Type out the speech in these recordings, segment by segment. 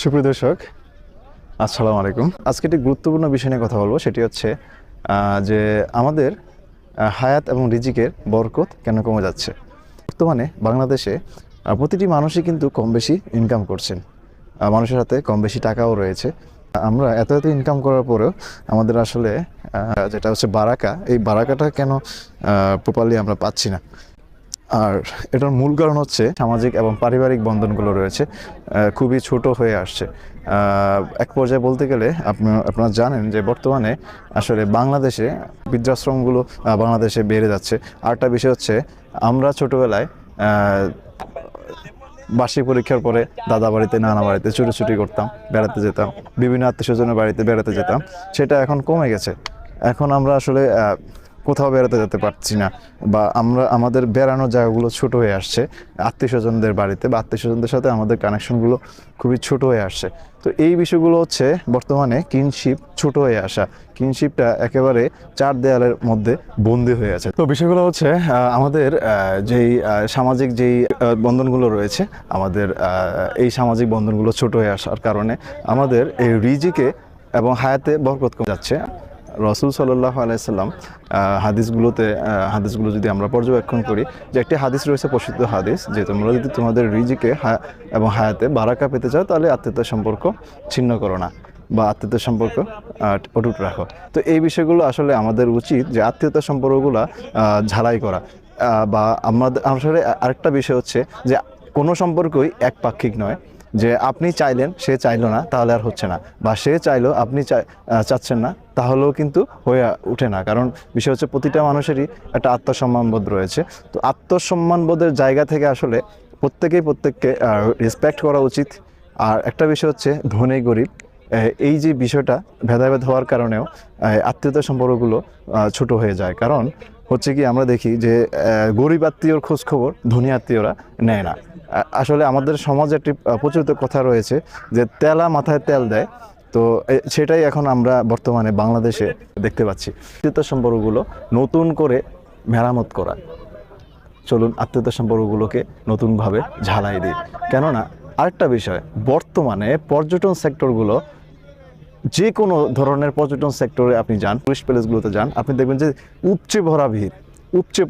সুপ্রিয় দর্শক, আসসালামু আলাইকুম। আজকে একটি গুরুত্বপূর্ণ বিষয় নিয়ে কথা বলবো, সেটি হচ্ছে যে আমাদের হায়াত এবং রিজিকের বরকত কেন কমে যাচ্ছে। বর্তমানে বাংলাদেশে প্রতিটি মানুষই কিন্তু কম বেশি ইনকাম করছেন, মানুষের হাতে কম বেশি টাকাও রয়েছে। আমরা এত ইনকাম করার পরেও আমাদের আসলে যেটা হচ্ছে বারাকা, এই বারাকাটা কেন প্রপারলি আমরা পাচ্ছি না। আর এটার মূল কারণ হচ্ছে সামাজিক এবং পারিবারিক বন্ধনগুলো রয়েছে খুবই ছোট হয়ে আসছে। এক পর্যায়ে বলতে গেলে আপনারা জানেন যে বর্তমানে আসলে বাংলাদেশে বৃদ্ধাশ্রমগুলো বাংলাদেশে বেড়ে যাচ্ছে। আরেকটা বিষয় হচ্ছে, আমরা ছোটোবেলায় বার্ষিক পরীক্ষার পরে দাদা বাড়িতে নানা বাড়িতে ছুটোছুটি করতাম, বেড়াতে যেতাম, বিভিন্ন আত্মীয় স্বজনের বাড়িতে বেড়াতে যেতাম। সেটা এখন কমে গেছে। এখন আমরা আসলে কোথাও বেড়াতে যেতে পারছি না, বা আমাদের বেড়ানোর জায়গাগুলো ছোট হয়ে আসছে আত্মীয় স্বজনদের বাড়িতে, বা আত্মীয় স্বজনদের সাথে আমাদের কানেকশনগুলো খুবই ছোট হয়ে আসছে। তো এই বিষয়গুলো হচ্ছে বর্তমানে কিনশিপ ছোট হয়ে আসা, কিনশিপটা একেবারে চার দেয়ালের মধ্যে বন্দী হয়ে আছে। তো বিষয়গুলো হচ্ছে আমাদের যেই সামাজিক যেই বন্ধনগুলো রয়েছে, আমাদের এই সামাজিক বন্ধনগুলো ছোট হয়ে আসার কারণে আমাদের এই রিজিকে এবং হায়াতে বরকত কমে যাচ্ছে। রাসূল সাল্লাল্লাহু আলাইহি সাল্লাম হাদিসগুলো যদি আমরা পর্যবেক্ষণ করি, যে একটি হাদিস রয়েছে, প্রসিদ্ধ হাদিস, যে তোমরা যদি তোমাদের রিজিকে এবং হায়াতে বারাকা পেতে চাও, তাহলে আত্মীয়তার সম্পর্ক ছিন্ন করো না, বা আত্মীয়তার সম্পর্ক অটুট রাখো। তো এই বিষয়গুলো আসলে আমাদের উচিত যে আত্মীয়তার সম্পর্কগুলো ঝালাই করা। বা আমাদের আসলে আরেকটা বিষয় হচ্ছে যে কোনো সম্পর্কই একপাক্ষিক নয়, যে আপনি চাইলেন সে চাইলো না তাহলে আর হচ্ছে না, বা সে চাইলো আপনি চাচ্ছেন না তাহলেও কিন্তু হয়ে ওঠে না। কারণ বিষয় হচ্ছে প্রতিটা মানুষেরই একটা আত্মসম্মানবোধ রয়েছে। তো আত্মসম্মানবোধের জায়গা থেকে আসলে প্রত্যেককে রেসপেক্ট করা উচিত। আর একটা বিষয় হচ্ছে ধনী গরিব, এই যে বিষয়টা ভেদাভেদ হওয়ার কারণেও আত্মীয়তার সম্পর্কগুলো ছোট হয়ে যায়। কারণ হচ্ছে কি, আমরা দেখি যে গরিব আত্মীয়র খোঁজ খবর ধনী আত্মীয়রা নেয় না। আসলে আমাদের সমাজে একটি প্রচলিত কথা রয়েছে যে তেলা মাথায় তেল দেয়। তো সেটাই এখন আমরা বর্তমানে বাংলাদেশে দেখতে পাচ্ছি। আত্মীয়তার সম্পর্কগুলো নতুন করে মেরামত করা, চলুন আত্মীয়তার সম্পর্কগুলোকে নতুনভাবে ঝালাই দিই। কেননা আরেকটা বিষয়, বর্তমানে পর্যটন সেক্টরগুলো, যে কোনো ধরনের পর্যটন সেক্টরে আপনি যান, টুরিস্ট প্লেসগুলোতে যান, আপনি দেখবেন যে উপচে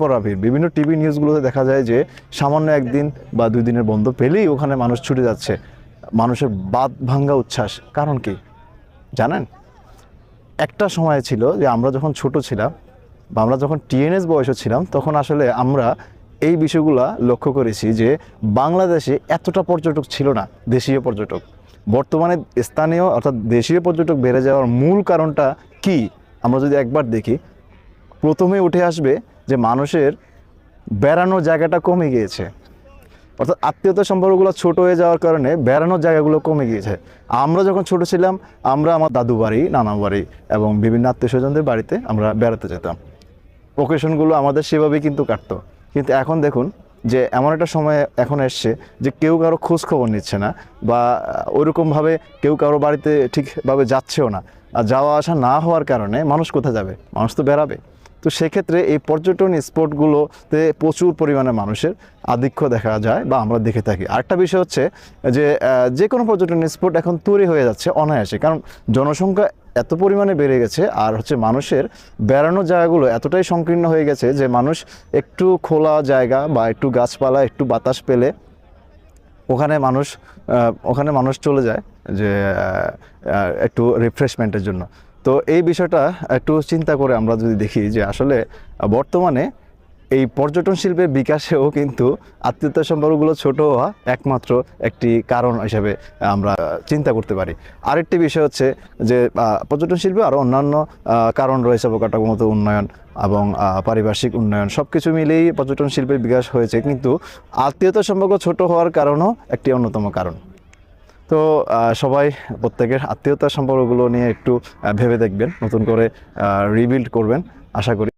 পড়া ভিড়। বিভিন্ন টিভি নিউজগুলোতে দেখা যায় যে সামান্য একদিন বা 2 দিনের বন্ধ পেলেই ওখানে মানুষ ছুটে যাচ্ছে, মানুষের বাঁধ ভাঙ্গা উচ্ছ্বাস। কারণ কি জানেন? একটা সময় ছিল যে আমরা যখন ছোট ছিলাম, বা আমরা যখন টিএনএস বয়সে ছিলাম, তখন আসলে আমরা এই বিষয়গুলো লক্ষ্য করেছি যে বাংলাদেশে এতটা পর্যটক ছিল না, দেশীয় পর্যটক। বর্তমানে স্থানীয় অর্থাৎ দেশীয় পর্যটক বেড়ে যাওয়ার মূল কারণটা কি আমরা যদি একবার দেখি, প্রথমে উঠে আসবে যে মানুষের বেড়ানোর জায়গাটা কমে গিয়েছে। অর্থাৎ আত্মীয়তার সম্পর্কগুলো ছোট হয়ে যাওয়ার কারণে বেড়ানোর জায়গাগুলো কমে গিয়েছে। আমরা যখন ছোট ছিলাম, আমরা আমার দাদু বাড়ি, নানা বাড়ি এবং বিভিন্ন আত্মীয় স্বজনদের বাড়িতে আমরা বেড়াতে যেতাম। ওকেশনগুলো আমাদের সেভাবেই কিন্তু কাটতো। কিন্তু এখন দেখুন যে এমন একটা সময় এখন এসছে যে কেউ কারো খোঁজ খবর নিচ্ছে না, বা ওইরকমভাবে কেউ কারো বাড়িতে ঠিকভাবে যাচ্ছেও না। আর যাওয়া আসা না হওয়ার কারণে মানুষ কোথায় যাবে? মানুষ তো বেড়াবে। তো সেক্ষেত্রে এই পর্যটন স্পটগুলোতে প্রচুর পরিমাণে মানুষের আধিক্য দেখা যায়, বা আমরা দেখে থাকি। আরেকটা বিষয় হচ্ছে যে কোনো পর্যটন স্পট এখন তৈরি হয়ে যাচ্ছে অনায়াসে, কারণ জনসংখ্যা এত পরিমাণে বেড়ে গেছে। আর হচ্ছে মানুষের বেড়ানোর জায়গাগুলো এতটাই সংকীর্ণ হয়ে গেছে যে মানুষ একটু খোলা জায়গা বা একটু গাছপালা, একটু বাতাস পেলে ওখানে মানুষ চলে যায় যে একটু রিফ্রেশমেন্টের জন্য। তো এই বিষয়টা একটু চিন্তা করে আমরা যদি দেখি যে আসলে বর্তমানে এই পর্যটন শিল্পের বিকাশেও কিন্তু আত্মীয়তার সম্পর্কগুলো ছোট হওয়া একমাত্র একটি কারণ হিসেবে আমরা চিন্তা করতে পারি। আরেকটি বিষয় হচ্ছে যে পর্যটন শিল্পে আরও অন্যান্য কারণ রয়েছে, অবকাঠামোগত উন্নয়ন এবং পারিপার্শ্বিক উন্নয়ন, সব কিছু মিলেই পর্যটন শিল্পের বিকাশ হয়েছে। কিন্তু আত্মীয়তার সম্পর্ক ছোট হওয়ার কারণও একটি অন্যতম কারণ। তো সবাই প্রত্যেকের আত্মীয়তার সম্পর্কগুলো নিয়ে একটু ভেবে দেখবেন, নতুন করে রিবিল্ড করবেন আশা করি।